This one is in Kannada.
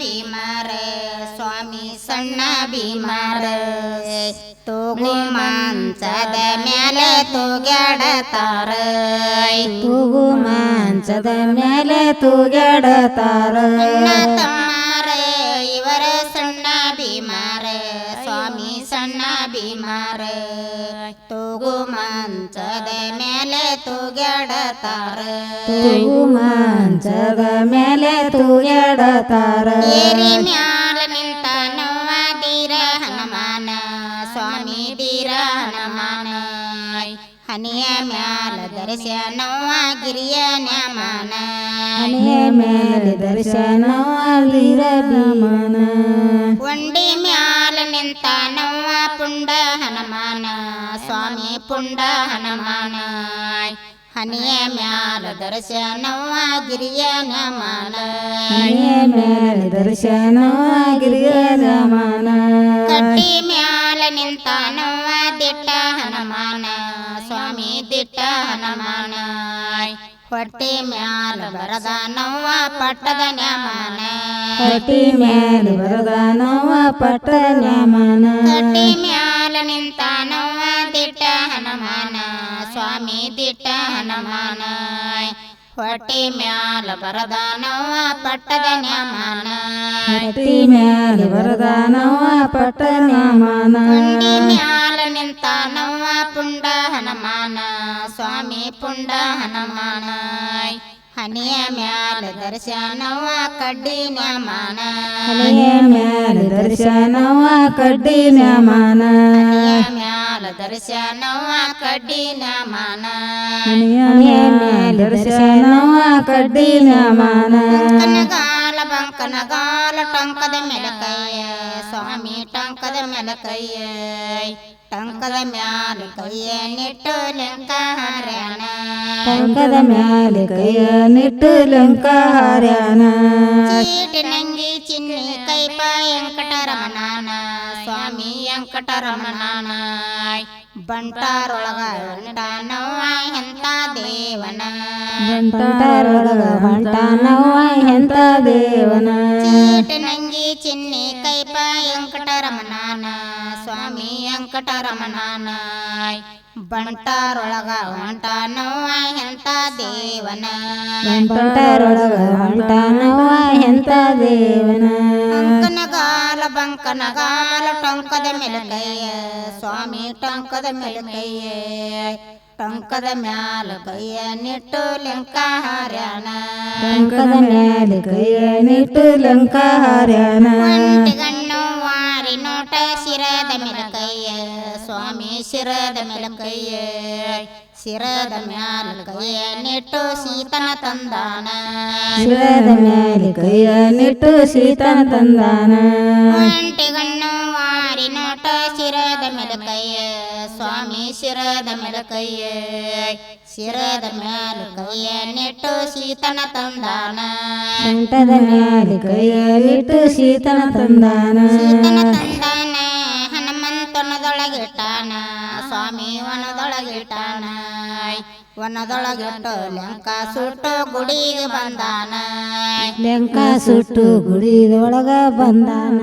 ಭೀಮರ ಸ್ವಾಮಿ ಸಣ್ಣ ಭೀಮರ ತೂಗು ಮಂಚದ ಮೇಲೆ ತೂಗ್ಯಾಡತಾರ ತೂಗು ಮಂಚದ ಮೇಲೆ ತೂಗ್ಯಾಡತಾರ ತಮ್ಮರ ಇವರ ಸಣ್ಣ ಭೀಮರ ಸ್ವಾಮಿ ಸಣ್ಣ ಭೀಮರ ತೂಗು ಮಂಚದ ಮೇಲೆ ತೂಗ್ಯಾಡತಾರ ತೂಗು ಮಂಚದ ಮೇಲೆ ತೂಗ್ಯಾಡತಾರ ಏರಿ ಮ್ಯಾಲ ನಿಂತ ನವ್ವಾದೀರ ಹನುಮಾನ ಸ್ವಾಮಿ ದೀರ ಹನುಮಾನ ಹನಿಯ ಮ್ಯಾಲ ದರ್ಶನವ್ವ ಗಿರಿಯ ನ್ಯಾಮನ ಹನಿಯ ಮೇಲೆ ದರ್ಶನವಾದೀರ ಭೀಮನ ಒಂಡಿ ಮ್ಯಾಲ ನಿಂತ ನವ್ವ ಪುಂಡ ಹನುಮಾನ ಸ್ವಾಮಿ ಪುಂಡ ಹನುಮಾನ ಹನಿಯ ಮ್ಯಾಲ ದರ್ಶನವ್ವ ಗಿರಿಯ ನ್ಯಾಮನ ಹನಿಯ ಮೇಲೆ ದರ್ಶನವಾಗಿರಿಯ ನ್ಯಾಮನ ಕಟ್ಟಿ ಮ್ಯಾಲ ನಿಂತ ನವ್ವ ದಿಟ್ಟ ಹನುಮಾನ ಸ್ವಾಮಿ ದಿಟ್ಟ ಹನುಮಾನ ಹೊಟ್ಟೆ ಮ್ಯಾಲ ಬರದ ನವ್ವ ಪಟ್ಟದ ನ್ಯಾಮನ ಹೊಟ್ಟಿ ಮೇಲೆ ಬರದ ನವ್ವ ಪಟ್ಟ ನ್ಯಾಮನ ಕಟ್ಟಿ ಮ್ಯಾಲ ನಿಂತ ನವ್ವ ದಿಟ್ಟ ಹನುಮಾನ ಸ್ವಾಮಿ ದಿಟ್ಟ ಹನುಮಾನ ಹೊಟ್ಟೆ ಮ್ಯಾಲ ಬರದ ನವ್ವ ಪಟ್ಟದ ನ್ಯಾಮನ ಹೊಟ್ಟಿ ಮೇಲೆ ಬರದ ನವ್ವ ಪಟ್ಟ ನ್ಯಾಮನ ಗುಂಡಿ ಮ್ಯಾಲ ನಿಂತ ನವ್ವ ಪುಂಡ ಹನುಮಾನ ಸ್ವಾಮಿ ಪುಂಡ ಹನುಮಾನ ಹನಿಯ ಮ್ಯಾಲ ದರ್ಶನವ್ವ ಕಡ್ಡಿ ನ್ಯಾಮನ ಹನಿಯ ಮೇಲೆ ದರ್ಶನವ್ವ ಕಡ್ಡಿ ನ್ಯಾಮನ ಹನಿಯ ಮ್ಯಾಲ ದರ್ಶನವ್ವ ಕಡ್ಡಿ ನ್ಯಾಮನ ಹನಿಯ ಮೇಲೆ ದರ್ಶನವ್ವ ಕಡ್ಡಿ ನ್ಯಾಮನ ಬಂಕನಗಾಲ ಟಂಕದ ಮೆಲಕಯ್ಯ ಸ್ವಾಮಿ ಟಂಕದ ಮೆಲಕಯ್ಯ ಟಂಕದ ಮ್ಯಾಲ ಕೈಯ ನಿಟ್ಟು ಲೆಂಕ ಹಾರ್ಯಾನ ಟಂಕದ ಮ್ಯಾಲೆ ಕೈಯ ನಿಟ್ಟು ಲಂಕ ಹಾರ್ಯಾನ ಚೀಟಿ ನಂಗಿ ಚಿನ್ನಿ ಕೈಪ ವೆಂಕಟರಮಣಾನ ಸ್ವಾಮಿ ವೆಂಕಟರಮಣಾನ ಬಂಟಾರೊಳಗ ಹೊಂಟಾನವ್ವ ಎಂತ ದೇವನ ಬಂಟಾರೊಳಗ ಹೊಂಟಾನವ್ವ ಎಂತ ದೇವನ ಚೀಟಿ ನಂಗಿ ಚಿನ್ನಿ ಕೈಪ ವೆಂಕಟರಮಣಾನ ಸ್ವಾಮಿ ವೆಂಕಟರಮಣಾನ ಬಂಟಾರೊಳಗ ಹೊಂಟಾನವ್ವ ಎಂತ ದೇವನ ಬಂಟಾರೊಳಗ ಹೊಂಟಾನವ್ವ ಎಂತ ದೇವನ ಬಂಕನಗಾಲ ಟಂಕದ ಮೆಲಕಯ್ಯ ಸ್ವಾಮಿ ಟಂಕದ ಮೆಲಕಯ್ಯ ಟಂಕದ ಮ್ಯಾಲ ಕೈಯ ನಿಟ್ಟು ಲೆಂಕ ಹಾರ್ಯಾನ ಟಂಕದ ಮ್ಯಾಲೆ ಕೈಯ ನಿಟ್ಟು ಲಂಕ ಹಾರ್ಯಾನ ಒಂಟಿಗಣ್ಣು ವಾರಿ ನೋಟ ಶಿರದ ಮೆಲಕಯ್ಯ ಸ್ವಾಮಿ ಶಿರದ ಮೆಲಕಯ್ಯ ಶಿರದ ಮ್ಯಾಲ ಕೈಯ ನಿಟ್ಟು ಸೀತನ ತಂದಾನ ಶಿರದ ಮ್ಯಾಲೆ ಕೈಯ ನಿಟ್ಟು ಸೀತನ ತಂದಾನ ಒಂಟಿಗಣ್ಣು ವಾರಿ ನೋಟ ಶಿರದ ಮೆಲಕಯ್ಯ ಸ್ವಾಮಿ ಶಿರದ ಮೆಲಕಯ್ಯ ಶಿರದ ಮ್ಯಾಲ ಕೈಯ ನಿಟ್ಟು ಸೀತನ ತಂದಾನ ಸೊಂಟದ ಮ್ಯಾಲೆ ಕೈಯ ನಿಟ್ಟು ಸೀತನ ತಂದಾನ ಸೀತನ ತಂದಾನ ಹನುಮಂತನದೊಳಗಿಟ್ಟಾನ ಸ್ವಾಮಿ ವನದೊಳಗಿಟ್ಟಾನ ವನದೊಳಗಿಟ್ಟು ಲಂಕ ಸುಟ್ಟು ಗುಡಿಗೆ ಬಂದಾನ ಲಂಕ ಸುಟ್ಟು ಗುಡಿದೊಳಗ ಬಂದಾನ